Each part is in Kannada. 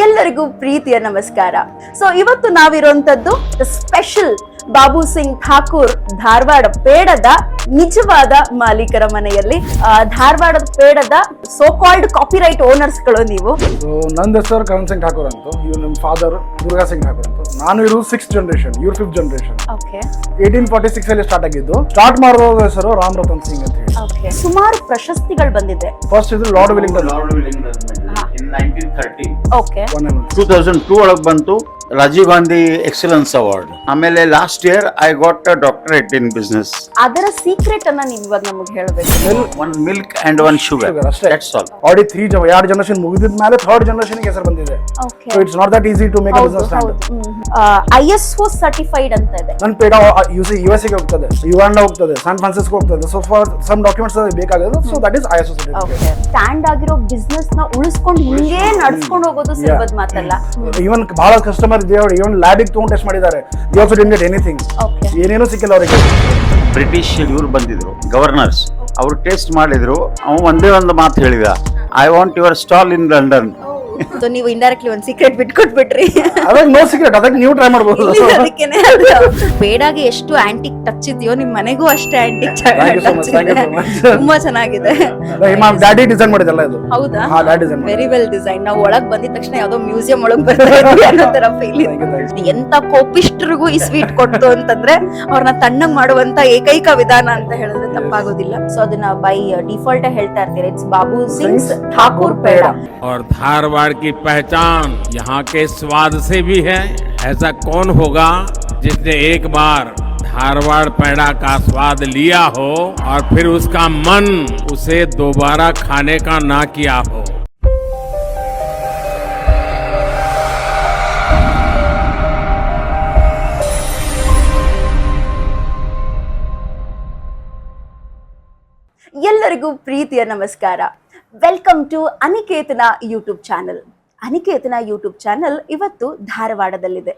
ಎಲ್ಲರಿಗೂ ಪ್ರೀತಿಯ ನಮಸ್ಕಾರ. ಸೊ ಇವತ್ತು ನಾವಿರುವಂತದ್ದು ಸ್ಪೆಷಲ್ ಬಾಬು ಸಿಂಗ್ ಠಾಕೂರ್ ಧಾರವಾಡ ಪೇಡದ ನಿಜವಾದ ಮಾಲೀಕರ ಮನೆಯಲ್ಲಿ. ಧಾರವಾಡದ ಪೇಡದ ಸೋ ಕಾಲ್ಡ್ ಕಾಪಿರೈಟ್ ಓನರ್ಸ್ ಗಳು ನೀವು. ನಂದ ಹೆಸರು ಕರಣ್ ಸಿಂಗ್ ಠಾಕೂರ್ ಅಂತ, ಇವ್ರು ನಿಮ್ಮ ಫಾದರ್ ದುರ್ಗಾ ಸಿಂಗ್ ಠಾಕೂರ್ ಅಂತ. ನಾನು ಇರು 6th ಜನರೇಷನ್, ಇವ್ರು 5th ಜನರೇಷನ್. 1846 ಅಲ್ಲಿ ಸ್ಟಾರ್ಟ್ ಆಗಿದ್ದು. ಸ್ಟಾರ್ಟ್ ಮಾಡೋ ಹೆಸರು ರಾಮ್ ರತನ್ ಸಿಂಗ್ ಅಂತ ಹೇಳಿ. ಸುಮಾರು ಪ್ರಶಸ್ತಿಗಳು ಬಂದಿದೆ. ಫಸ್ಟ್ ಇದು ಲಾರ್ಡ್ ವಿಲಿಂಗ್ಟನ್ in 1930. ಓಕೆ. 2002 ಒಳಗೆ ಬಂತು ರಾಜೀವ್ ಗಾಂಧಿ ಎಕ್ಸಲೆನ್ಸ್ ಅವಾರ್ಡ್. ಆಮೇಲೆ last year I got a doctorate in business. ಅದರ ಸೀಕ್ರೆಟ್ ಅನ್ನ ನೀವು ಇವಾಗ ನಮಗೆ ಹೇಳಬೇಕು. One milk and one sugar ಅಷ್ಟೇ. That's all. ಆಲ್ರೆಡಿ 2 ಜನರೇಷನ್ ಮುಗಿದ ಮೇಲೆ 3rd ಜನರೇಷನ್ ಗೆ ಹೆಸರು ಬಂದಿದೆ. So it's not that easy to make a business standard. ISO certified ಅಂತ ಇದೆ. ನನ್ನ ಪೇಡ US ಗೆ ಹೋಗ್ತದೆ, ಯುಗಾಂಡ ಹೋಗ್ತದೆ, ಸ್ಯಾನ್ ಫ್ರಾನ್ಸಿಸ್ಕೋ ಹೋಗ್ತದೆ. ಸೊ ಫಾರ್ ಸಮ್ ಡಾಕ್ಯುಮೆಂಟ್ಸ್ ಬೇಕಾಗೋದು. So that is ISO certificate. Stand ಆಗಿರೋ ಬಿಸ್ನೆಸ್ ನ ಉಳಿಸ್ಕೊಂಡು ಹಿಂಗೇ ನಡ್ಸ್ಕೊಂಡು ಹೋಗೋದು ಸುಲಭದ ಮಾತಲ್ಲ. ಈವನ್ ಬಹಳ ಕಸ್ಟಮರ್ ಇದೆ, ಅವರು ಈವನ್ ಲ್ಯಾಬಿಗೆ ತಗೊಂಡು ಟೆಸ್ಟ್ ಮಾಡಿದ್ದಾರೆ. They also didn't get anything. ಏನೇನೂ ಸಿಕ್ಕಿಲ್ಲ ಅವರಿಗೆ. ಬ್ರಿಟಿಷ್ ಇವ್ರು ಬಂದಿದ್ರು ಗವರ್ನರ್ಸ್, ಅವರು ಟೇಸ್ಟ್ ಮಾಡಿದ್ರು. ಅವನು ಒಂದೇ ಒಂದು ಮಾತು ಹೇಳಿದ, I want your stall in London. So ನೀವು ಇಂಡೈರೆಕ್ಟ್ಲಿ ಒಂದು ಸೀಕ್ರೆಟ್ ಬಿಟ್ಕೊಟ್ಬಿಟ್ರಿ. ಅದಕ್ಕೆ ನೋ ಸೀಕ್ರೆಟ್, ಅದಕ್ಕೆ ನೀವು ಟ್ರೈ ಮಾಡಬಹುದು. ಅದಕ್ಕೇನೆ ಪೇಡಾಗೆ ಎಷ್ಟು ಆಂಟಿಕ್ ಟಚ್ ಇದೆಯೋ ನಿಮ್ಮ ಮನೆಗೂ ಅಷ್ಟೇ ಆಂಟಿಕ್ ತುಂಬಾ ಚೆನ್ನಾಗಿದೆ. ಡ್ಯಾಡಿ ಡಿಸೈನ್ ಮಾಡಿದಲ್ಲ ಇದು. ಹೌದಾ? ಹಾ, daddy design. Very well design. ನಾವು ಒಳಗ್ ಬಂದಿದ ತಕ್ಷಣ ಯಾವ್ದೋ ಮ್ಯೂಸಿಯಂ ಒಳಗ್ ಬರ್ತಾ ಇದ್ವಿ ಅನ್ನೋ ತರ ಫೀಲ್. ಎಂತ ಕೋಪಿಷ್ಟ್ರಿಗೂ ಈ ಸ್ವೀಟ್ ಕೊಡ್ತು ಅಂತಂದ್ರೆ ಅವ್ರನ್ನ ತಣ್ಣಗ್ ಮಾಡುವಂತ ಏಕೈಕ ವಿಧಾನ ಅಂತ ಹೇಳಿದ್ರೆ ತಪ್ಪಾಗೋದಿಲ್ಲ. ಸೊ ಅದನ್ನ ಬೈ ಡಿಫಾಲ್ಟ್ ಹೇಳ್ತಾ ಇರ್ತೀರಿ, ಇಟ್ಸ್ ಬಾಬು ಸಿಂಗ್ ಠಾಕೂರ್ ಪೇಡ. और धारवाड़ की पहचान यहाँ के स्वाद से भी है. ऐसा कौन होगा जिसने एक बार धारवाड़ पेड़ा का स्वाद लिया हो और फिर उसका मन उसे दोबारा खाने का ना किया हो. ಎಲ್ಲರಿಗೂ ಪ್ರೀತಿಯ ನಮಸ್ಕಾರ. Welcome to Aniketana YouTube channel. Aniketana YouTube channel ಇವತ್ತು ಧಾರವಾಡದಲ್ಲಿದೆ.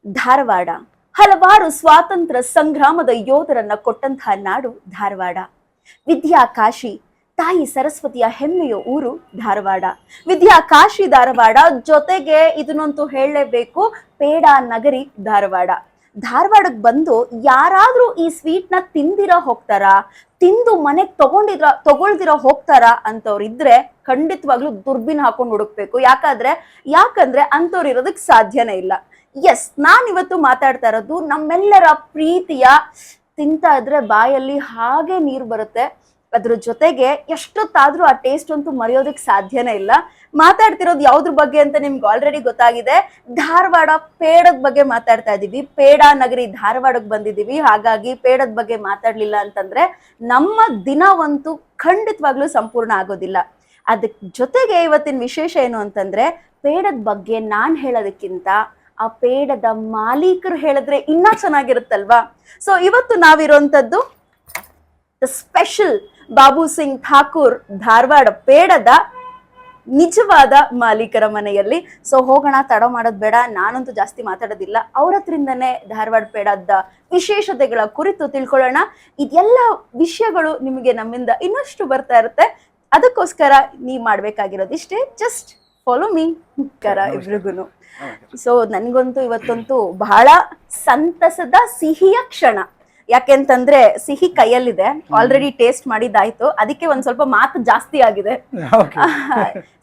ಧಾರವಾಡ ಹಲವಾರು ಸ್ವಾತಂತ್ರ್ಯ ಸಂಗ್ರಾಮದ ಯೋಧರನ್ನ ಕೊಟ್ಟಂತಹ ನಾಡು ಧಾರವಾಡ. ವಿದ್ಯಾ ಕಾಶಿ, ತಾಯಿ ಸರಸ್ವತಿಯ ಹೆಮ್ಮೆಯ ಊರು ಧಾರವಾಡ. ವಿದ್ಯಾ ಕಾಶಿ ಧಾರವಾಡ ಜೊತೆಗೆ ಇದನ್ನಂತೂ ಹೇಳಲೇಬೇಕು, ಪೇಡ ನಗರಿ ಧಾರವಾಡ. ಧಾರವಾಡಕ್ಕೆ ಬಂದು ಯಾರಾದ್ರೂ ಈ ಸ್ವೀಟ್ ನ ತಿಂದಿರ ಹೋಗ್ತಾರಾ, ತಿಂದು ಮನೆಗ್ ತಗೊಳ್ದಿರ ಹೋಗ್ತಾರ ಅಂತವ್ರು ಇದ್ರೆ ಖಂಡಿತವಾಗ್ಲೂ ದುರ್ಬಿನ್ ಹಾಕೊಂಡು ಹುಡುಕ್ಬೇಕು. ಯಾಕಂದ್ರೆ ಅಂತವ್ರು ಇರೋದಕ್ ಸಾಧ್ಯನೇ ಇಲ್ಲ. ಎಸ್, ನಾನ್ ಇವತ್ತು ಮಾತಾಡ್ತಾ ಇರೋದು ನಮ್ಮೆಲ್ಲರ ಪ್ರೀತಿಯ, ತಿಂತಾ ಇದ್ರೆ ಬಾಯಲ್ಲಿ ಹಾಗೆ ನೀರು ಬರುತ್ತೆ. ಅದ್ರ ಜೊತೆಗೆ ಎಷ್ಟೊತ್ತಾದ್ರೂ ಆ ಟೇಸ್ಟ್ ಅಂತೂ ಮರೆಯೋದಕ್ ಸಾಧ್ಯನೇ ಇಲ್ಲ. ಮಾತಾಡ್ತಿರೋದು ಯಾವ್ದ್ರ ಬಗ್ಗೆ ಅಂತ ನಿಮ್ಗೆ ಆಲ್ರೆಡಿ ಗೊತ್ತಾಗಿದೆ. ಧಾರವಾಡ ಪೇಡದ ಬಗ್ಗೆ ಮಾತಾಡ್ತಾ ಇದೀವಿ. ಪೇಡ ನಗರಿ ಧಾರವಾಡಕ್ಕೆ ಬಂದಿದೀವಿ. ಹಾಗಾಗಿ ಪೇಡದ ಬಗ್ಗೆ ಮಾತಾಡ್ಲಿಲ್ಲ ಅಂತಂದ್ರೆ ನಮ್ಮ ದಿನವಂತೂ ಖಂಡಿತವಾಗ್ಲೂ ಸಂಪೂರ್ಣ ಆಗೋದಿಲ್ಲ. ಅದಕ್ ಜೊತೆಗೆ ಇವತ್ತಿನ ವಿಶೇಷ ಏನು ಅಂತಂದ್ರೆ, ಪೇಡದ ಬಗ್ಗೆ ನಾನ್ ಹೇಳೋದಕ್ಕಿಂತ ಆ ಪೇಡದ ಮಾಲೀಕರು ಹೇಳಿದ್ರೆ ಇನ್ನ ಚೆನ್ನಾಗಿರುತ್ತಲ್ವಾ. ಸೊ ಇವತ್ತು ನಾವಿರುವಂತದ್ದು ಸ್ಪೆಷಲ್ ಬಾಬು ಸಿಂಗ್ ಠಾಕೂರ್ ಧಾರವಾಡ ಪೇಡದ ನಿಜವಾದ ಮಾಲೀಕರ ಮನೆಯಲ್ಲಿ. ಸೊ ಹೋಗೋಣ, ತಡ ಮಾಡೋದ್ ಬೇಡ. ನಾನಂತೂ ಜಾಸ್ತಿ ಮಾತಾಡೋದಿಲ್ಲ. ಅವ್ರ ಹತ್ರಿಂದನೇ ಧಾರವಾಡ ಪೇಡದ ವಿಶೇಷತೆಗಳ ಕುರಿತು ತಿಳ್ಕೊಳ್ಳೋಣ. ಇದೆಲ್ಲ ವಿಷಯಗಳು ನಿಮಗೆ ನಮ್ಮಿಂದ ಇನ್ನಷ್ಟು ಬರ್ತಾ ಇರುತ್ತೆ. ಅದಕ್ಕೋಸ್ಕರ ನೀವ್ ಮಾಡ್ಬೇಕಾಗಿರೋದು ಇಷ್ಟೇ, ಜಸ್ಟ್ ಫಾಲೋ ಮೀ. ಇಬ್ರಿಗೂನು. ಸೊ ನನ್ಗಂತೂ ಇವತ್ತಂತೂ ಬಹಳ ಸಂತಸದ ಸಿಹಿಯ ಕ್ಷಣ. ಯಾಕೆಂತಂದ್ರೆ ಸಿಹಿ ಕೈಯಲ್ಲಿದೆ, ಆಲ್ರೆಡಿ ಟೇಸ್ಟ್ ಮಾಡಿದ್ದಾಯ್ತು. ಅದಕ್ಕೆ ಒಂದ್ ಸ್ವಲ್ಪ ಮಾತು ಜಾಸ್ತಿ ಆಗಿದೆ.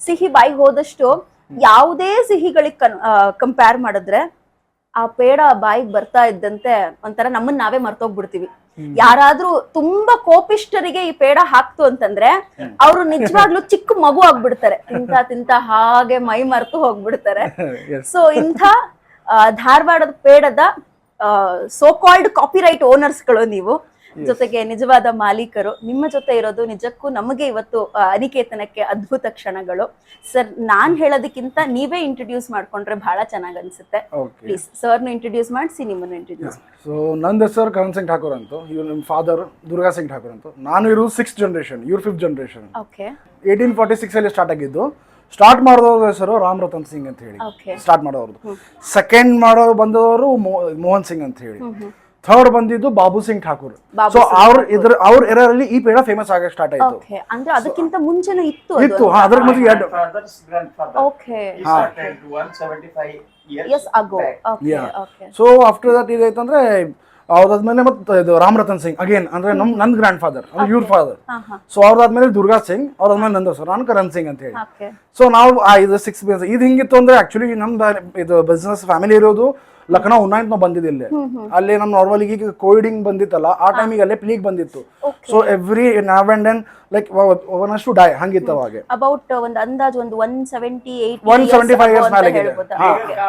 ಸಿಹಿ ಬಾಯಿ ಹೋದಷ್ಟು ಯಾವುದೇ ಸಿಹಿಗಳಿಗೆ ಕಂಪೇರ್ ಮಾಡಿದ್ರೆ ಆ ಪೇಡ ಬಾಯಿಗೆ ಬರ್ತಾ ಇದ್ದಂತೆ ಒಂಥರ ನಮ್ಮನ್ನ ನಾವೇ ಮರ್ತೋಗ್ಬಿಡ್ತೀವಿ. ಯಾರಾದ್ರೂ ತುಂಬಾ ಕೋಪಿಷ್ಟರಿಗೆ ಈ ಪೇಡ ಹಾಕ್ತು ಅಂತಂದ್ರೆ ಅವ್ರು ನಿಜವಾಗ್ಲೂ ಚಿಕ್ಕ ಮಗು ಆಗ್ಬಿಡ್ತಾರೆ. ತಿಂತ ಹಾಗೆ ಮೈ ಮರೆತು ಹೋಗ್ಬಿಡ್ತಾರೆ. ಸೊ ಇಂಥ ಧಾರವಾಡದ ಪೇಡದ ಸೋ ಕಾಲ್ಡ್ ಕಾಪಿರೈಟ್ ಓನರ್ಸ್ ಗಳು ನೀವು, ಜೊತೆಗೆ ನಿಜವಾದ ಮಾಲೀಕರು. ನಿಮ್ಮ ಜೊತೆ ಇರೋದು ನಿಜಕ್ಕೂ ನಮಗೆ ಇವತ್ತು ಅನಿಕೇತನಕ್ಕೆ ಅದ್ಭುತ ಕ್ಷಣಗಳು. ಸರ್, ನಾನ್ ಹೇಳೋದಕ್ಕಿಂತ ನೀವೇ ಇಂಟ್ರೊಡ್ಯೂಸ್ ಮಾಡ್ಕೊಂಡ್ರೆ ಬಹಳ ಚೆನ್ನಾಗ್ ಅನ್ಸುತ್ತೆ. ಪ್ಲೀಸ್ ಸರ್ನು ಇಂಟ್ರೊಡ್ಯೂಸ್ ಮಾಡಿಸಿ, ನಿಮ್ಮನ್ನು ಇಂಟ್ರೊಡ್ಯೂಸ್. ಸೊ ನಂದ ಹೆಸರು ಕರಣ್ ಸಿಂಗ್ ಠಾಕೂರ್ ಅಂತ, ಇವ್ರು ನಿಮ್ಮ ಫಾದರ್ ದುರ್ಗಾ ಸಿಂಗ್ ಠಾಕೂರ್ ಅಂತ. ನಾನು ಇರು 6th ಜನರೇಷನ್, ಇವ್ರು 5th ಜನರೇಷನ್. 1846 ಅಲ್ಲಿ ಸ್ಟಾರ್ಟ್ ಆಗಿದ್ದು. ಸ್ಟಾರ್ಟ್ ಮಾಡೋದ್ರ ಹೆಸರು ರಾಮ್ ರತನ್ ಸಿಂಗ್ ಅಂತ ಹೇಳಿ ಸ್ಟಾರ್ಟ್ ಮಾಡೋರ್ದು. ಸೆಕೆಂಡ್ ಮಾಡೋ ಬಂದವರು ಮೋಹನ್ ಸಿಂಗ್ ಅಂತ ಹೇಳಿ. ಥರ್ಡ್ ಬಂದಿದ್ದು ಬಾಬು ಸಿಂಗ್ ಠಾಕೂರ್. ಬಾಬು ಸೊ ಸಿಂಗ್ ಅವ್ರ ಎರರಲ್ಲಿ ಈ ಪೇಡ ಫೇಮಸ್ ಆಗಕ್ಕೆ ಸ್ಟಾರ್ಟ್ ಆಯ್ತು. ಓಕೆ, ಅಂದ್ರೆ ಅದಕ್ಕಿಂತ ಮುಂಚೆನೂ ಇತ್ತು ಅದ್ರ ಮತ್ತೆ father's grandfather. Okay He started 175 years ಎಸ್ ago. Okay okay so after that ಇದಾಯ್ತಂದ್ರೆ ಅವ್ರದಾದ್ಮೇಲೆ ಮತ್ತೆ ಇದು ರಾಮ್ ರತನ್ ಸಿಂಗ್ ಅಗೇನ್ ಅಂದ್ರೆ ನನ್ನ ಗ್ರ್ಯಾಂಡ್ ಫಾದರ್ ಅಂದ್ರೆ ಇವ್ರ ಫಾದರ್. ಸೊ ಅವ್ರದಾದ್ಮೇಲೆ ದುರ್ಗಾ ಸಿಂಗ್, ಅವ್ರದಾದ್ಮೇಲೆ ನಂದು ಸರ್, ನಾನು ಕರಣ್ ಸಿಂಗ್ ಅಂತ ಹೇಳಿ. ಓಕೆ ಸೊ ನಾವು ಇದು 6 ಬಿಸ್ನೆಸ್ ಇದು ಹಿಂಗಿತ್ತು ಅಂದ್ರೆ ಆಕ್ಚುಲಿ ನಮ್ದು ಇದು ಬಿಸ್ನೆಸ್ ಫ್ಯಾಮಿಲಿ ಇರೋದು ಲಕ್ನೋ ಉನ್ನಾಯ್ತು ನಾವು ಬಂದಿದ್ದು ಇಲ್ಲಿ. ಅಲ್ಲಿ ನಮ್ಮ ನಾರ್ಮಲ್ ಈಗ ಕೋವಿಡಿಂಗ್ ಬಂದಿತ್ತಲ್ಲ ಆ ಟೈಮಿಗೆ ಅಲ್ಲೇ ಪ್ಲೀಗ್ ಬಂದಿತ್ತು. So every now and then like one to die ಹಂಗಿತ್ತು ಅವಾಗ. ಅಬೌಟ್ ಒಂದು ಅಂದಾಜು ಒಂದು 178 175 years ಮೇಲೆ ಆಗಿದೆ.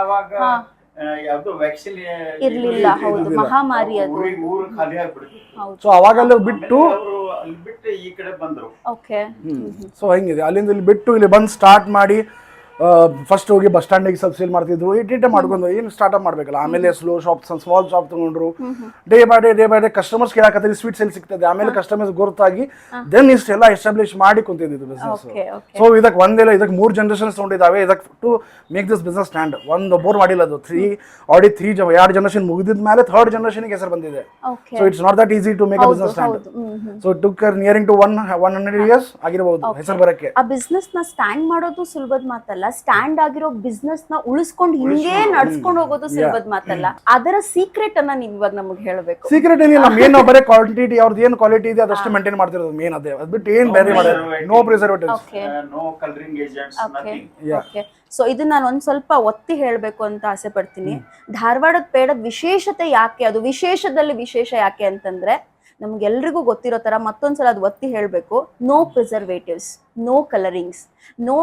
ಅವಾಗ ಯಾವ್ದು ವ್ಯಾಕ್ಸಿನ್ ಇರ್ಲಿಲ್ಲ. ಹೌದು, ಮಹಾಮಾರಿ ಅದು. ಊರು ಖಾಲಿ ಆಗ್ಬಿಡ್ತು. ಸೊ ಅವಾಗೆಲ್ಲ ಬಿಟ್ಟು ಅಲ್ಲಿ ಬಿಟ್ಟು ಈ ಕಡೆ ಬಂದ್ರು. ಓಕೆ ಸೊ ಹೆಂಗಿದೆ ಅಲ್ಲಿಂದ ಇಲ್ಲಿ ಬಿಟ್ಟು ಇಲ್ಲಿ ಬಂದು ಸ್ಟಾರ್ಟ್ ಮಾಡಿ ಫಸ್ಟ್ ಹೋಗಿ ಬಸ್ ಸ್ಟ್ಯಾಂಡಿಗೆ ಸ್ವಲ್ಪ ಸೇಲ್ ಮಾಡ್ತಿದ್ರು. ಇಟ್ಟಿಟ್ಟೆ ಮಾಡ್ಕೊಂಡು ಏನು ಸ್ಟಾರ್ಟ್ಅಪ್ ಮಾಡ್ಬೇಕಲ್ಲ. ಆಮೇಲೆ ಸ್ಲೋ ಶಾಪ್ ಸ್ಮಾಲ್ ಶಾಪ್ ತಗೊಂಡ್ರು. ಡೇ ಬೈ ಡೇ ಕಸ್ಟಮರ್ಸ್ ಕೇಳಕತ್ತಾರೆ ಸ್ವೀಟ್ ಸೇಲ್ ಸಿಗ್ತದೆ. ಆಮೇಲೆ ಕಸ್ಟಮರ್ಸ್ ಗೊತ್ತಾಗಿ ದೆನ್ ಇಷ್ಟೆಲ್ಲ ಎಸ್ಟಾಬ್ಲಿಷ್ ಮಾಡಿ ಕುಂತಿದ್ದು ಬಿಸ್ನೆಸ್. ಸೊ ಇದಕ್ಕೆ ಒಂದಿಲ್ಲ, ಇದಕ್ಕೆ 3 ಜನರೇಷನ್ಸ್ ತಗೊಂಡಿದ್ದಾವೆ. ಇದಕ್ಕೆ to make this business stand. ಒಬ್ಬರು ಮಾಡಿಲ್ಲ ಅದು. 2 ಜನರೇಷನ್ ಮುಗಿದಿದ ಮೇಲೆ 3rd ಜನರೇಷನ್ಗೆ ಹೆಸರು ಬಂದಿದೆ. So it's not that easy to make a business stand. So took nearing to 100 years ಆಗಿರಬಹುದು ಹೆಸರು ಬರಕ್ಕೆ. ಆ ಬಿಸ್ನೆಸ್ ನ ಸ್ಟ್ಯಾಂಡ್ ಮಾಡೋದು ಸುಲಭದ ಮಾತಲ್ಲ. ಸ್ಟ್ಯಾಂಡ್ ಆಗಿರೋ ಬಿಸ್ನೆಸ್ ನ ಉಳಿಸ್ಕೊಂಡು ಹಿಂಗೆ ನಡ್ಸ್ಕೊಂಡು ಹೋಗೋದು ಸುಲಭದ ಮಾತಲ್ಲ. ಅದರ ಸೀಕ್ರೆಟ್ ಅನ್ನ ನೀವು ಇವಾಗ ನಮಗೆ ಹೇಳಬೇಕು. ಸೀಕ್ರೆಟ್ ಏನಿಲ್ಲ, ಮೇನ್ ನಾವು ಬರೀ ಕ್ವಾಲಿಟಿ ಅವ್ರದ್ದು ಏನು ಕ್ವಾಲಿಟಿ ಇದೆ ಅದಷ್ಟು ಮೇಂಟೈನ್ ಮಾಡ್ತಿರೋದು ಮೇನ್ ಅದೇ. ಅದು ಬಿಟ್ಟು ಏನ್ ಬೇರೆ ಮಾಡೋದು, no preservatives, no colouring agents, nothing. Okay, so ಇದು ನಾನು ಒಂದ್ ಸ್ವಲ್ಪ ಒತ್ತಿ ಹೇಳಬೇಕು ಅಂತ ಆಸೆ ಪಡ್ತೀನಿ. ಧಾರವಾಡದ ಪೇಡದ ವಿಶೇಷತೆ ಯಾಕೆ, ಅದು ವಿಶೇಷದಲ್ಲಿ ವಿಶೇಷ ಯಾಕೆ ಅಂತಂದ್ರೆ ನಮ್ಗೆಲ್ರಿಗೂ ಗೊತ್ತಿರೋ ತರ ಮತ್ತೊಂದ್ಸಲ ಅದು ಒತ್ತಿ ಹೇಳಬೇಕು. No preservatives, no colourings, no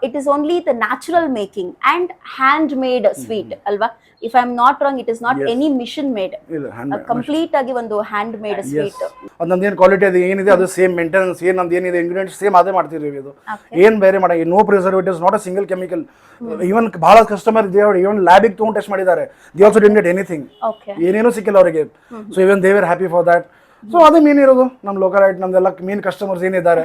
it is only the natural making and hand made sweet ಅಲ್ವಾ? If I am not wrong, it is not any machine made, complete ಆಗಿ ಒಂದು ಹ್ಯಾಂಡ್ ಮೇಡ್ ಸ್ವೀಟ್. ಅದು ನಮ್ದು ಏನು ಕ್ವಾಲಿಟಿ ಅದು ಏನಿದೆ ಅದು ಸೇಮ್ ಮೇಂಟೆನೆನ್ಸ್, ಏನ್ ನಮ್ದು ಏನಿದೆ ಇಂಗ್ರೀಡಿಯೆಂಟ್ಸ್ ಸೇಮ್ ಅದೇ ಮಾಡ್ತಿದ್ದೀವಿ. ಇದು ಏನ್ ಬೇರೆ ಮಾಡಿ, no preservatives, not a single chemical. Even ಬಹಳ ಕಸ್ಟಮರ್ ಇವನ್ ಲ್ಯಾಬಿಗೆ ತಗೊಂಡು ಟೆಸ್ಟ್ ಮಾಡಿದ್ದಾರೆ. They also didn't get anything, ಏನೇನೂ ಸಿಕ್ಕಿಲ್ಲ ಅವರಿಗೆ. So even they were happy for that. So ಅದೇ ಮೇನ್ ಇರೋದು ನಮ್ಮ ಲೋಕಲೈಟ್, ನಮ್ದೆಲ್ಲ ಮೇನ್ ಕಸ್ಟಮರ್ಸ್ ಏನಿದ್ದಾರೆ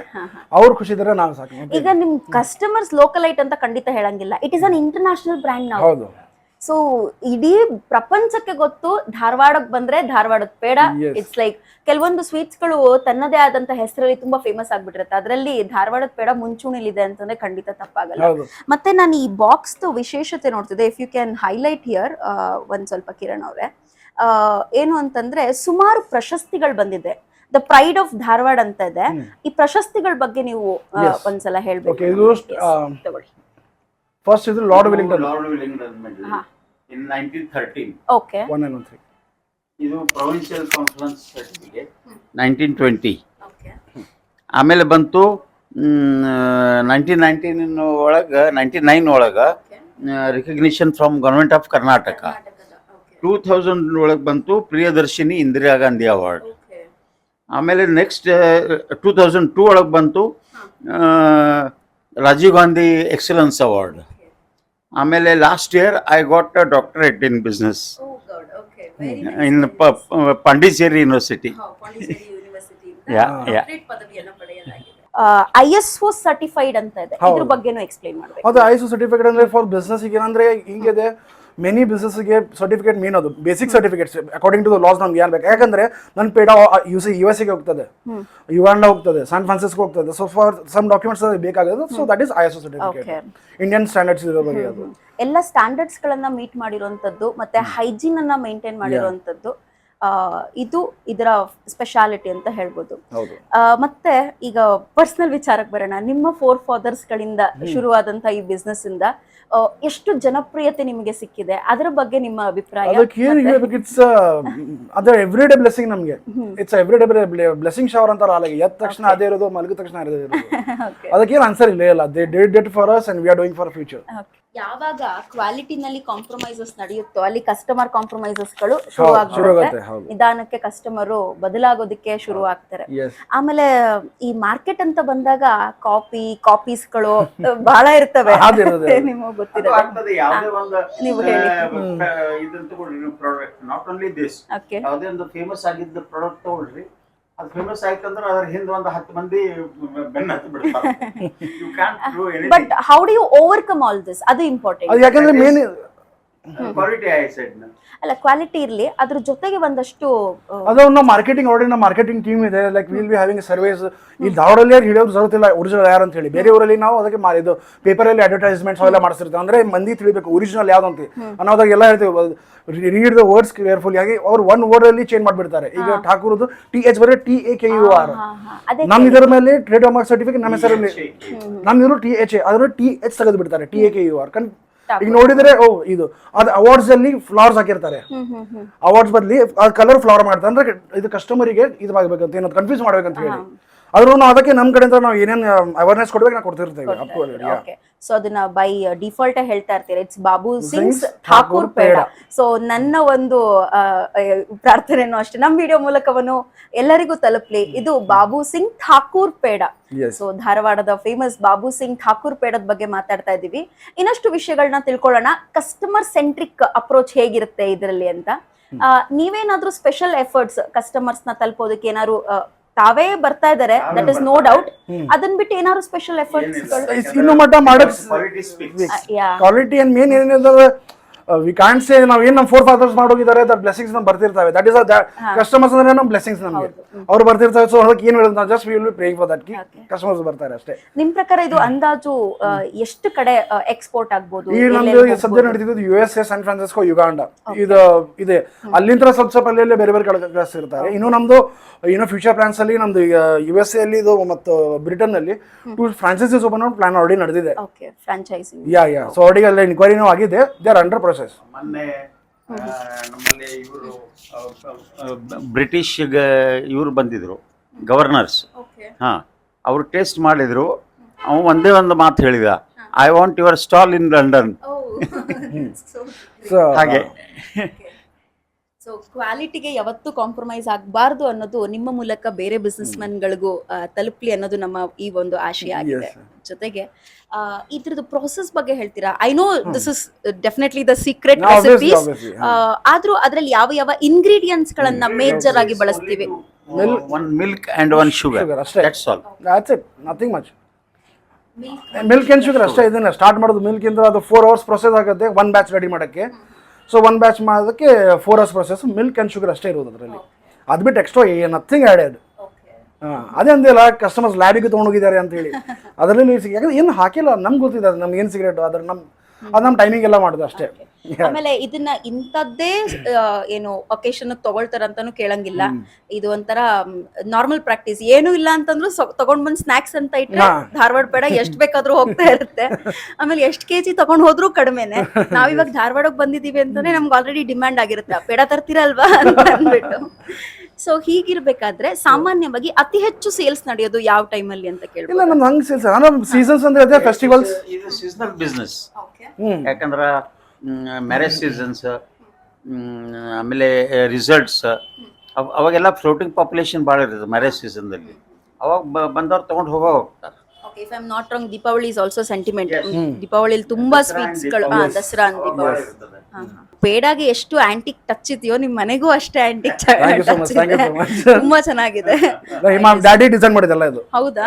ಅವ್ರು ಖುಷಿ ಇದ್ದಾರೆ, ನಾವು ಸಾಕು. ಈಗ ನಿಮ್ ಕಸ್ಟಮರ್ಸ್ ಲೋಕಲೈಟ್ ಅಂತ ಖಂಡಿತ ಹೇಳಂಗಿಲ್ಲ. It is an international brand ನಾವು. ಹೌದು. ಸೊ ಇಡೀ ಪ್ರಪಂಚಕ್ಕೆ ಗೊತ್ತು ಧಾರವಾಡಕ್ಕೆ ಬಂದ್ರೆ ಧಾರವಾಡದ ಪೇಡ. ಇಟ್ಸ್ ಲೈಕ್ ಕೆಲವೊಂದು ಸ್ವೀಟ್ಸ್ ಗಳು ತನ್ನದೇ ಆದಂತ ಹೆಸರಲ್ಲಿ ತುಂಬಾ ಫೇಮಸ್ ಆಗ್ಬಿಟ್ಟಿರುತ್ತೆ. ಅದರಲ್ಲಿ ಧಾರವಾಡದ ಪೇಡ ಮುಂಚೂಣಿಲಿದೆ ಅಂತಂದ್ರೆ ಖಂಡಿತ ತಪ್ಪಾಗಲ್ಲ. ಮತ್ತೆ ನಾನು ಈ ಬಾಕ್ಸ್ ವಿಶೇಷತೆ ನೋಡ್ತಿದ್ದೆ. If you can highlight here ಒಂದ್ ಸ್ವಲ್ಪ ಕಿರಣ್ ಅವ್ರೆ, ಏನು ಅಂತಂದ್ರೆ ಸುಮಾರು ಪ್ರಶಸ್ತಿಗಳು ಬಂದಿದೆ. ದ ಪ್ರೈಡ್ ಆಫ್ ಧಾರವಾಡ ಅಂತ ಇದೆ. ಈ ಪ್ರಶಸ್ತಿಗಳ ಬಗ್ಗೆ ನೀವು ಒಂದ್ಸಲ ಹೇಳ್ಬೇಕು. ತಗೊಳ್ಳಿ. ಫಸ್ಟ್ ಇದು lord Willingdon medal in 1913. Okay. 1913. ಇದು ಪ್ರೊವಿನ್ಷಿಯಲ್ ಕಾನ್ಫರೆನ್ಸ್ ಸರ್ಟಿಫಿಕೇಟ್ 1920. ಆಮೇಲೆ ಬಂತು 1999 ಒಳಗ recognition from government of Karnataka. 2000 ಒಳಗೆ ಬಂತು ಪ್ರಿಯದರ್ಶಿನಿ ಇಂದಿರಾ ಗಾಂಧಿ ಅವಾರ್ಡ್. ಆಮೇಲೆ ನೆಕ್ಸ್ಟ್ 2002 ಒಳಗೆ ಬಂತು ರಾಜೀವ್ ಗಾಂಧಿ ಎಕ್ಸಲೆನ್ಸ್ ಅವಾರ್ಡ್. ಆಮೇಲೆ last year I got a doctorate in business in Pondicherry university. ISO certified ಅಂತ ಇದೆ. ಇದ್ರ ಬಗ್ಗೆನೂ ಎಕ್ಸ್ಪ್ಲೈನ್ ಮಾಡಬೇಕು. ಅದು ISO ಸರ್ಟಿಫಿಕೇಟ್ ಅಂದ್ರೆ ಫಾರ್ ಬಿಸ್ನೆಸ್ ಗೆ ಏನಂದ್ರೆ ಹಿಂಗಿದೆ, ಮೆನಿ ಬಿಸ್ನೆಸ್ಗೆ ಸರ್ಟಿಫಿಕೇಟ್ ಮೇನ್. ಅದು basic certificates according to the laws ನಮ್ಗೆ ಏನ್ ಬೇಕು. ಯಾಕಂದ್ರೆ ನನ್ನ ಪೇಡ US ಗೆ ಹೋಗ್ತದೆ, ಯುಗಾಂಡ ಹೋಗ್ತದೆ, ಸ್ಯಾನ್ ಫ್ರಾನ್ಸಿಸ್ಕೋ ಹೋಗ್ತದೆ. ಸೊ ಫಾರ್ ಸಮ್ ಡಾಕ್ಯುಮೆಂಟ್ಸ್ ಬೇಕಾಗೋದು. So that is ISO certificate, Indian standards ಇರೋ ಬಗ್ಗೆ. ಅದು ಎಲ್ಲ ಸ್ಟ್ಯಾಂಡರ್ಡ್ಸ್ ಗಳನ್ನ ಮೀಟ್ ಮಾಡಿರುವಂತದ್ದು ಮತ್ತೆ ಹೈಜೀನ್ ಅನ್ನ ಮೇಂಟೈನ್ ಮಾಡಿರುವಂತದ್ದು. ಇದು ಇದರ ಸ್ಪೆಷಾಲಿಟಿ ಅಂತ ಹೇಳ್ಬೋದು. ಮತ್ತೆ ಈಗ ಪರ್ಸನಲ್ ವಿಚಾರಕ್ಕೆ ಬರೋಣ. ನಿಮ್ಮ ಫೋರ್ ಫಾದರ್ಸ್ ಗಳಿಂದ ಶುರುವಾದಂತ ಈ ಬಿಸ್ನೆಸ್ ಇಂದ ಎಷ್ಟು ಜನಪ್ರಿಯತೆ ನಿಮಗೆ ಸಿಕ್ಕಿದೆ, ಅದರ ಬಗ್ಗೆ ನಿಮ್ಮ ಅಭಿಪ್ರಾಯ? ಅದೇ ಎವ್ರಿ ಡೇ ಬ್ಲೆಸ್ಸಿಂಗ್ ನಮಗೆ. It's every day blessing shower ಅಂತಾರ. ಅಲ್ಲ ಎದ್ದ ತಕ್ಷಣ ಅದೇ ಇರೋದು, ಮಲಗಿದ ತಕ್ಷಣ ಅದೇ ಇರೋದು. ಅದಕ್ಕೇನು ಆನ್ಸರ್ ಇಲ್ಲ. They did it for us and we are doing for future. ಯಾವಾಗ ಕ್ವಾಲಿಟಿನಲ್ಲಿ ಕಾಂಪ್ರಮೈಸಸ್ ನಡೆಯುತ್ತೋ ಅಲ್ಲಿ ಕಸ್ಟಮರ್ ಕಾಂಪ್ರಮೈಸಸ್ ಗಳು ಶುರುವಾಗುತ್ತೆ. ನಿಧಾನಕ್ಕೆ ಕಸ್ಟಮರ್ ಬದಲಾಗೋದಕ್ಕೆ ಶುರು ಆಗ್ತಾರೆ. ಆಮೇಲೆ ಈ ಮಾರ್ಕೆಟ್ ಅಂತ ಬಂದಾಗ ಕಾಪೀಸ್ ಗಳು ಬಹಳ ಇರ್ತವೆ. ನಿಮಗೆ ಗೊತ್ತಿದೆ, ನೀವು ಹೇಳಿ. ಇದನ್ನ ತಗೊಳ್ಳಿ, ನೀವು ಪ್ರಾಡಕ್ಟ್ ನಾಟ್ ಓನ್ಲಿ ದಿಸ್, ಯಾವುದೇ ಒಂದು ಫೇಮಸ್ ಆಗಿದ್ದ ಪ್ರಾಡಕ್ಟ್ ತಗೊಳ್ರಿ. ಅದು ಫೇಮಸ್ ಆಯ್ತಂದ್ರೆ ಅದ್ರ ಹಿಂದೆ ಒಂದು 10 ಮಂದಿ ಬೆನ್ನ ಹತ್ತಿ ಬಿಡ್ತಾರೆ. You can't do anything. But how do you overcome all this? ಅದು ಇಂಪಾರ್ಟೆಂಟ್. ಅದು ಯಾಕಂದ್ರೆ ಮೇನ್ ಕ್ವಾಲಿಟಿ ಐ ಸೈಡ್ ಅಲ್ಲ ಕ್ವಾಲಿಟಿ ಇರ್ಲಿ, ಅದ್ರ ಜೊತೆಗೆ ಒಂದಷ್ಟು ಅದು ನಾವು ಮಾರ್ಕೆಟಿಂಗ್ ಆಲ್ರೆಡಿ ನಮ್ಮ ಮಾರ್ಕೆಟಿಂಗ್ ಟೀಮ್ ಇದೆ. Like will be having surveys. ಇಲ್ಲಿ ಧಾರವಾಡಲ್ಲಿ ಹಿಡಿಯೋದು ಜರುತ್ತಿಲ್ಲ ಒರಿಜಿನಲ್ ಯಾರು ಅಂತ ಹೇಳಿ. ಬೇರೆ ಊರಲ್ಲಿ ನಾವು ಅದಕ್ಕೆ ಇದು ಪೇಪರಲ್ಲಿ ಅಡ್ವರ್ಟೈಸ್ಮೆಂಟ್ಸ್ ಅವೆಲ್ಲ ಮಾಡಿಸಿರ್ತೀವಿ. ಅಂದ್ರೆ ಮಂದಿ ತಿಳಿಬೇಕು ಒರಿಜಿನಲ್ ಯಾವ್ದು ಅಂತ. ಅನ್ನೋದಾಗ ಎಲ್ಲ ಹೇಳ್ತೀವಿ ರೀಡ್ ದ ವರ್ಡ್ಸ್ ಕೇರ್ಫುಲ್ ಆಗಿ. ಅವ್ರು ಒನ್ ವರ್ಡ್ ಅಲ್ಲಿ ಚೇಂಜ್ ಮಾಡ್ಬಿಡ್ತಾರೆ. ಈಗ ಠಾಕೂರ್ದು TH ಬರೀ TAKUR. ನಮ್ ಇದರ ಮೇಲೆ ಟ್ರೇಡ್ ಮಾರ್ಕ್ ಸರ್ಟಿಫಿಕೇಟ್ ನಮ್ಮ ಹೆಸರಲ್ಲಿ ನಮ್ದು THA ಅದ್ರ TH ತೆಗೆದು ಬಿಡ್ತಾರೆ TAKUR. ಈಗ ನೋಡಿದ್ರೆ ಇದು ಅದು ಅವಾರ್ಡ್ಸ್ ಅಲ್ಲಿ ಫ್ಲವರ್ಸ್ ಹಾಕಿರ್ತಾರೆ. ಅವಾರ್ಡ್ಸ್ ಬದ್ಲಿ ಅದು ಕಲರ್ ಫ್ಲವರ್ ಮಾಡ್ತಾರೆ. ಅಂದ್ರೆ ಇದು ಕಸ್ಟಮರಿಗೆ ಇದು ಆಗ್ಬೇಕಂತ ಏನೋ ಕನ್ಫ್ಯೂಸ್ ಮಾಡ್ಬೇಕಂತ ಹೇಳಿ. ಆದ್ರೂ ನಾವು ಅದಕ್ಕೆ ನಮ್ ಕಡೆಯಿಂದ ನಾವು ಏನೇನು ಅವೇರ್ನೆಸ್ ಕೊಡ್ಬೇಕು ನಾವು ಕೊಡ್ತಿರ್ತೇವೆ. ಸೊ ಅದನ್ನ ಬೈ ಡಿಫಾಲ್ಟ್ ಹೇಳ್ತಾ ಇರ್ತೀರಿ, ಇಟ್ಸ್ ಬಾಬು ಸಿಂಗ್ಸ್ ಠಾಕೂರ್ ಪೇಡ. ಸೊ ನನ್ನ ಒಂದು ಪ್ರಾರ್ಥನೆನೂ ಅಷ್ಟೇ, ನಮ್ಮ ವಿಡಿಯೋ ಮೂಲಕವನ್ನು ಎಲ್ಲರಿಗೂ ತಲುಪಲಿ, ಇದು ಬಾಬು ಸಿಂಗ್ ಠಾಕೂರ್ ಪೇಡ. ಸೊ ಧಾರವಾಡದ ಫೇಮಸ್ ಬಾಬು ಸಿಂಗ್ ಠಾಕೂರ್ ಪೇಡದ ಬಗ್ಗೆ ಮಾತಾಡ್ತಾ ಇದೀವಿ. ಇನ್ನಷ್ಟು ವಿಷಯಗಳನ್ನ ತಿಳ್ಕೊಳ್ಳೋಣ. ಕಸ್ಟಮರ್ ಸೆಂಟ್ರಿಕ್ ಅಪ್ರೋಚ್ ಹೇಗಿರುತ್ತೆ ಇದರಲ್ಲಿ ಅಂತ. ನೀವೇನಾದ್ರೂ ಸ್ಪೆಷಲ್ ಎಫರ್ಟ್ಸ್ ಕಸ್ಟಮರ್ಸ್ ನ ತಲುಪೋದಕ್ಕೆ ಏನಾದ್ರು ತಾವೇ ಬರ್ತಾ ಇದಾರೆ, ದಟ್ ಇಸ್ ನೋ ಡೌಟ್. ಅದನ್ನ ಬಿಟ್ಟು ಏನಾದ್ರು ಸ್ಪೆಷಲ್ ಎಫರ್ಟ್ಸ್ ಇನ್ನು ಮಟ್ಟ ಮಾಡಕ್ ಕ್ವಾಲಿಟಿ ಅಂಡ್ ಮೇನ್ ಏನಿದೆ ವಿ ಕಾಂಟ್ ಸೇ ನಾವ್ ಏನ್ ನಮ್ ಫೋರ್ ಫಾದರ್ಸ್ ಮಾಡೋಗಿದ್ದಾರೆ ದಟ್ ಬ್ಲೆಸಿಂಗ್ಸ್ ನಮ್ ಬರ್ತಿರ್ತಾವೆ. ದಟ್ ಇಸ್ ಕಸ್ಟಮರ್ಸ್ ಅಂದ್ರೆ ನಮ್ ಬ್ಲೆಸಿಂಗ್ಸ್ ನಮ್ಗೆ ಅವ್ರು ಬರ್ತಿರ್ತಾರೆ. ಸೊ ಅದಕ್ಕೆ ಏನ್ ಹೇಳೋದು ನಾವು just we will be praying for that Ki customers ಬರ್ತಾರೆ ಅಷ್ಟೇ. ನಿಮ್ ಪ್ರಕಾರ ಇದು ಅಂದಾಜು ಎಷ್ಟು ಕಡೆ ಎಕ್ಸ್ಪೋರ್ಟ್ ಆಗ್ಬೋದು? ಈಗ ನಮ್ದು ಸದ್ಯ ನಡೀತಿದ್ದು USA, ಸ್ಯಾನ್ ಫ್ರಾನ್ಸಿಸ್ಕೋ, ಯುಗಾಂಡ ಇದು ಇದೆ. ಅಲ್ಲಿಂದ ಸ್ವಲ್ಪ ಅಲ್ಲೇ ಬೇರೆ ಬೇರೆ ಕಡೆ ಕಳಿಸ್ತಿರ್ತಾರೆ. ಇನ್ನು ನಮ್ದು ಫ್ಯೂಚರ್ ಪ್ಲಾನ್ಸ್ ಅಲ್ಲಿ ನಮ್ದು USA ಅಲ್ಲಿ ಇದು ಮತ್ತು ಬ್ರಿಟನ್ ಅಲ್ಲಿ 2 ಫ್ರಾಂಚೈಸೀಸ್ ಓಪನ್ ಮಾಡೋ ಪ್ಲಾನ್ ಆಲ್ರೆಡಿ ನಡೆದಿದೆ. ಯಾ ಸೊ ಆಲ್ರೆಡಿ ಅಲ್ಲಿ ಇನ್ಕ್ವೈರಿನೂ ಆಗಿದೆ. They are under process. ಮೊನ್ನೆ ನಮ್ಮಲ್ಲಿ ಇವರು ಬ್ರಿಟಿಷ್ ಇವರು ಬಂದಿದ್ರು ಗವರ್ನರ್ಸ್. ಹಾ, ಅವರು ಟೇಸ್ಟ್ ಮಾಡಿದ್ರು. ಅವನು ಒಂದೇ ಒಂದು ಮಾತು ಹೇಳಿದ, I want your stall in London. ಹಾಗೆ ಸೊ ಕ್ವಾಲಿಟಿಗೆ ಯಾವತ್ತೂ ಕಾಂಪ್ರಮೈಸ್ ಆಗಬಾರ್ದು ಅನ್ನೋದು ನಿಮ್ಮ ಮೂಲಕ ಬೇರೆ ಬಿಸ್ನೆಸ್ ಮ್ಯಾನ್ಗಳಿಗೂ ತಲುಪಲಿ ಅನ್ನೋದು ನಮ್ಮ ಈ ಒಂದು ಆಶಯ ಆಗಿದೆ. ಜೊತೆಗೆ ಇದ್ರದ್ದು ಪ್ರೋಸೆಸ್ ಬಗ್ಗೆ ಹೇಳ್ತೀರಾ? I know this is definitely the secret recipes, ಆದ್ರೂ ಅದ್ರಲ್ಲಿ ಯಾವ ಯಾವ ಇಂಗ್ರೀಡಿಯೆಂಟ್ಸ್ ಗಳನ್ನ ಮೇಜರ್ ಆಗಿ ಬಳಸ್ತೀವಿ? one milk and one sugar. That's all. That's it. Nothing much. Milk and sugar ಅಷ್ಟೇ. ಇದನ್ನ ಸ್ಟಾರ್ಟ್ ಮಾಡೋದು ಮಿಲ್ಕ್ ಇಂದ ಅದು 4 hours ಪ್ರೊಸೆಸ್ ಆಗುತ್ತೆ ಒನ್ ಬ್ಯಾಚ್ ರೆಡಿ ಮಾಡೋಕ್ಕೆ. ಸೊ ಒನ್ ಬ್ಯಾಚ್ ಮಾಡೋದಕ್ಕೆ 4 hours process. Milk and sugar ಅಷ್ಟೇ ಇರೋದು ಅದರಲ್ಲಿ. ಅದು ಬಿಟ್ಟು ಎಕ್ಸ್ಟ್ರಾ ನಥಿಂಗ್ ಆ್ಯಡೆಡ್. ಅದೇ ಅಂದಿಲ್ಲ ಕಸ್ಟಮರ್ಸ್ ಲ್ಯಾಬಿಗೆ ತೊಗೊಂಡೋಗಿದ್ದಾರೆ ಅಂತ ಹೇಳಿ. ಅದರಲ್ಲಿ ಯಾಕಂದ್ರೆ ಏನು ಹಾಕಿಲ್ಲ, ನಮ್ಗೆ ಗೊತ್ತಿದೆ ಅದು ನಮ್ಗೆ ಏನು ಸಿಗರೇಟ್ ಅದ್ರ ಅದು ನಮ್ಮ ಟೈಮಿಂಗ್ ಎಲ್ಲ ಮಾಡೋದು ಅಷ್ಟೇ. ಆಮೇಲೆ ಇದನ್ನ ಇಂಥದ್ದೇ ಏನು ಒಕೇಶನ್ ತಗೊಳ್ತಾರಂತಾನು ಕೇಳಂಗಿಲ್ಲ. ಇದು ಒಂಥರ ನಾರ್ಮಲ್ ಪ್ರಾಕ್ಟೀಸ್. ಏನು ಇಲ್ಲ ಅಂತಂದ್ರು ತಗೊಂಡ್ ಬಂದ್ ಸ್ನಾಕ್ಸ್ ಅಂತ ಇಟ್ರೆ ಧಾರವಾಡ ಪೇಡ ಎಷ್ಟ್ ಬೇಕಾದ್ರೂ ಹೋಗ್ತಾ ಇರುತ್ತೆ. ಆಮೇಲೆ ಎಷ್ಟ್ ಕೆಜಿ ತಗೊಂಡ್ ಹೋದ್ರು ಕಡಿಮೆನೆ. ನಾವಿವಾಗ ಧಾರವಾಡಕ್ಕೆ ಬಂದಿದೀವಿ ಅಂತಾನೆ ನಮ್ಗೆ ಆಲ್ರೆಡಿ ಡಿಮ್ಯಾಂಡ್ ಆಗಿರುತ್ತೆ, ಪೇಡ ತರ್ತೀರಲ್ವಾ ಅಂತ ಅಂದ್ಬಿಟ್ಟು. ಸೊ ಹೀಗಿರ್ಬೇಕಾದ್ರೆ ಸಾಮಾನ್ಯವಾಗಿ ಅತಿ ಹೆಚ್ಚು ಸೇಲ್ಸ್ ನಡೆಯೋದು ಯಾವ ಟೈಮ್ ಅಲ್ಲಿ ಅಂತ ಕೇಳಿ? ಇಲ್ಲ ನಮ್ದು ಹಂಗ್ ಸೇಲ್ಸ್ ಸೀಸನ್ಸ್ ಅಂದ್ರೆ ಅದೇ ಫೆಸ್ಟಿವಲ್ಸ್. ಇದು ಸೀಸನಲ್ ಬಿಸ್ನೆಸ್. ಯಾಕಂದ್ರೆ ಮ್ಯಾರೇಜ್ ಸೀಸನ್ಸ್, ಆಮೇಲೆ ರಿಸಲ್ಟ್ಸ್, ಅವಾಗೆಲ್ಲ ಫ್ಲೋಟಿಂಗ್ ಪಾಪ್ಯುಲೇಷನ್ ಭಾಳ ಇರ್ತದೆ ಮ್ಯಾರೇಜ್ ಸೀಸನ್ದಲ್ಲಿ. ಅವಾಗ ಬಂದವ್ರು ತಗೊಂಡು ಹೋಗ್ತಾರೆ. If I'm not wrong, Deepavali is also sentiment. ದೀಪಾವಳಿಲಿ ತುಂಬಾ ಸ್ವೀಟ್ಸ್ ಗಳು, ದಸರಾ ದೀಪಾವಳಿ. ಪೇಡಾಗೆ ಎಷ್ಟು ಆಂಟಿಕ್ ಟಚ್ ಇದೆಯೋ ನಿಮ್ ಮನೆಗೂ ಅಷ್ಟೇ ಆಂಟಿಕ್ ಟಚ್ ಇದೆ. ತುಂಬಾ ಚೆನ್ನಾಗಿದೆ. ಡ್ಯಾಡಿ ಡಿಸೈನ್ ಮಾಡಿದಲ್ಲ ಇದು. ಹೌದಾ?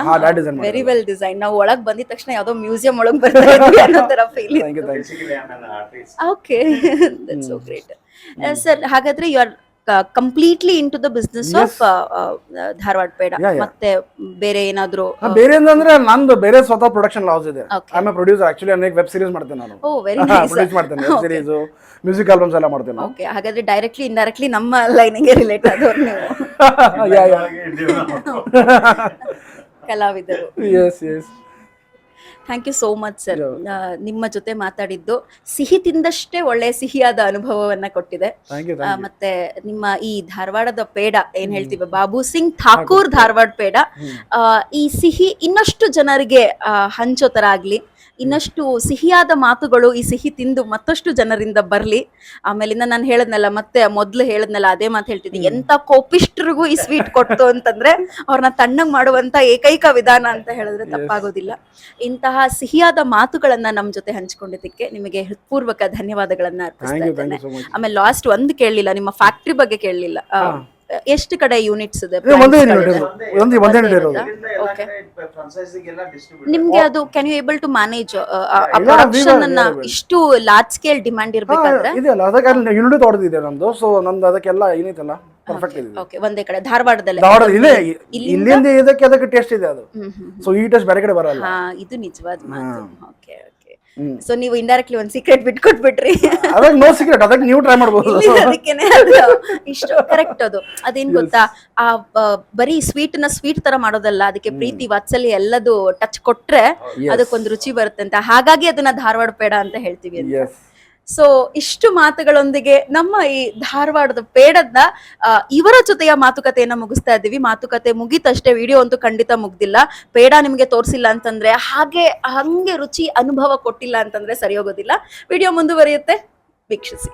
Very well design. ನಾವು ಒಳಗ್ ಬಂದಿದ ತಕ್ಷಣ ಯಾವ್ದೋ ಮ್ಯೂಸಿಯಂ ಒಳಗ್ ಬರ್ತಾ ಇದ್ವಿ ಅನ್ನೋ ತರ feel. Okay, that's so great. Sir, ಹಾಗಾದ್ರೆ you are completely into the business of Dharwad peda. ಮತ್ತೆ ಬೇರೆ ಏನಾದ್ರು? ಬೇರೆ ಅಂದ್ರೆ ನಂದು ಬೇರೆ ಸ್ವತಃ ಪ್ರೊಡಕ್ಷನ್ ಹೌಸ್ ಇದೆ. I am a producer. Actually ಅನೇಕ ವೆಬ್ ಸೀರೀಸ್ ಮಾಡ್ತೇನೆ ನಾನು. Oh very nice. ಪ್ರೊಡ್ಯೂಸ್ ಮಾಡ್ತೇನೆ ವೆಬ್ ಸೀರೀಸ್, ಮ್ಯೂಸಿಕ್ ಆಲ್ಬಮ್ಸ್ ಎಲ್ಲ ಮಾಡ್ತೇನೆ ನಾನು. ಓಕೆ, ಹಾಗಾದ್ರೆ ಡೈರೆಕ್ಟ್ಲಿ ಇಂಡೈರೆಕ್ಟ್ಲಿ ನಮ್ಮ ಲೈನಿಗೆ ರಿಲೇಟ್ ಆದವರು ನೀವು. ಕಲಾವಿದರು. Yes yes. Thank you so much sir. ನಿಮ್ಮ ಜೊತೆ ಮಾತಾಡಿದ್ದು ಸಿಹಿ ತಿಂದಷ್ಟೇ ಒಳ್ಳೆ ಸಿಹಿಯಾದ ಅನುಭವವನ್ನ ಕೊಟ್ಟಿದೆ. ಮತ್ತೆ ನಿಮ್ಮ ಈ ಧಾರವಾಡದ ಪೇಡ ಏನ್ ಹೇಳ್ತೀವಿ, ಬಾಬು ಸಿಂಗ್ ಠಾಕೂರ್ ಧಾರವಾಡ ಪೇಡ, ಈ ಸಿಹಿ ಇನ್ನಷ್ಟು ಜನರಿಗೆ ಹಂಚೋ ತರ ಆಗ್ಲಿ, ಇನ್ನಷ್ಟು ಸಿಹಿಯಾದ ಮಾತುಗಳು ಈ ಸಿಹಿ ತಿಂದು ಮತ್ತಷ್ಟು ಜನರಿಂದ ಬರ್ಲಿ. ಆಮೇಲಿಂದ ನಾನು ಹೇಳದ್ನಲ್ಲ, ಮತ್ತೆ ಮೊದ್ಲು ಹೇಳದ್ನಲ್ಲ ಅದೇ ಮಾತು ಹೇಳ್ತಿದ್ದೆ, ಎಂತ ಕೋಪಿಷ್ಟ್ರಿಗೂ ಈ ಸ್ವೀಟ್ ಕೊಟ್ಟು ಅಂತಂದ್ರೆ ಅವ್ರನ್ನ ತಣ್ಣಗ್ ಮಾಡುವಂತ ಏಕೈಕ ವಿಧಾನ ಅಂತ ಹೇಳಿದ್ರೆ ತಪ್ಪಾಗೋದಿಲ್ಲ. ಇಂತಹ ಸಿಹಿಯಾದ ಮಾತುಗಳನ್ನ ನಮ್ ಜೊತೆ ಹಂಚ್ಕೊಂಡಿದ್ದಕ್ಕೆ ನಿಮಗೆ ಹೃತ್ಪೂರ್ವಕ ಧನ್ಯವಾದಗಳನ್ನ ಅರ್ಪಿಸ್ತಾ ಇದ್ದೇನೆ. ಆಮೇಲೆ ಲಾಸ್ಟ್ ಒಂದು ಕೇಳಲಿಲ್ಲ, ನಿಮ್ಮ ಫ್ಯಾಕ್ಟ್ರಿ ಬಗ್ಗೆ ಕೇಳಲಿಲ್ಲ. ಎಷ್ಟು ಕಡೆ ಯೂನಿಟ್ಸ್ ಇದೆ ಒಂದೇ plants ಯೂನಿಟ್ ಗಳಿದೆ? ಇರೋದು ಒಂದೇ ಯೂನಿಟ್ ಇರೋದು. Okay. ನಿಮ್ಗೆ ಅದು can you able to manage production ಅನ್ನ ಇಷ್ಟು ಲಾರ್ಜ್ ಸ್ಕೇಲ್ ಡಿಮ್ಯಾಂಡ್ ಇರ್ಬೇಕಾದ್ರೆ? ಇದೆಯಲ್ಲ ಅದಕ್ಕೆ ಯೂನಿಟ್ ತೊಡೆದಿದೆ ನಮ್ದು. ಸೊ ನಮ್ದು ಅದಕ್ಕೆಲ್ಲ ಏನೈತಲ್ಲ ಪರ್ಫೆಕ್ಟ್ ಇದೆ. ಓಕೆ, ಒಂದೇ ಕಡೆ ಧಾರವಾಡದಲ್ಲಿ ಧಾರವಾಡ ಇದೆ, ಇಲ್ಲಿಂದ ಇದಕ್ಕೆ ಅದಕ್ಕೆ ಟೇಸ್ಟ್ ಇದೆ ಅದು. ಸೊ ಈ ಟೇಸ್ಟ್ ಬೇರೆ ಕಡೆ ಬರಲ್ಲ. ಹಾ, ಇದು ನಿಜವಾದ ಮಾತು. Okay okay. ಸೊ ನೀವು ಇಂಡೈರೆಕ್ಟ್ಲಿ ಒಂದು ಸೀಕ್ರೆಟ್ ಬಿಟ್ಕೊಟ್ಬಿಟ್ರಿ. ಅದಕ್ಕೆ ನೋ ಸೀಕ್ರೆಟ್, ಅದಕ್ಕೆ ನೀವು ಟ್ರೈ ಮಾಡ್ಬೋದು. ಅದಕ್ಕೇನೆ ಇಷ್ಟು ಕರೆಕ್ಟ್. ಅದೇನ್ ಗೊತ್ತಾ, ಆ ಬರೀ ಸ್ವೀಟ್ ತರ ಮಾಡೋದಲ್ಲ, ಅದಕ್ಕೆ ಪ್ರೀತಿ ವಾತ್ಸಲ್ಯ ಎಲ್ಲದು ಟಚ್ ಕೊಟ್ರೆ ಅದಕ್ಕೊಂದು ರುಚಿ ಬರುತ್ತೆ ಅಂತ. ಹಾಗಾಗಿ ಅದನ್ನ ಧಾರವಾಡ ಪೇಡ ಅಂತ ಹೇಳ್ತೀವಿ ಅಂತ. Yes. ಸೊ ಇಷ್ಟು ಮಾತುಗಳೊಂದಿಗೆ ನಮ್ಮ ಈ ಧಾರವಾಡದ ಪೇಡದ ಇವರ ಜೊತೆಯ ಮಾತುಕತೆಯನ್ನ ಮುಗಿಸ್ತಾ ಇದ್ದೀವಿ. ಮಾತುಕತೆ ಮುಗಿತಷ್ಟೇ, ವಿಡಿಯೋ ಅಂತೂ ಖಂಡಿತ ಮುಗ್ದಿಲ್ಲ. ಪೇಡ ನಿಮ್ಗೆ ತೋರಿಸಿಲ್ಲ ಅಂತಂದ್ರೆ, ಹಂಗೆ ರುಚಿ ಅನುಭವ ಕೊಟ್ಟಿಲ್ಲ ಅಂತಂದ್ರೆ ಸರಿ ಹೋಗೋದಿಲ್ಲ. ವಿಡಿಯೋ ಮುಂದುವರಿಯುತ್ತೆ, ವೀಕ್ಷಿಸಿ.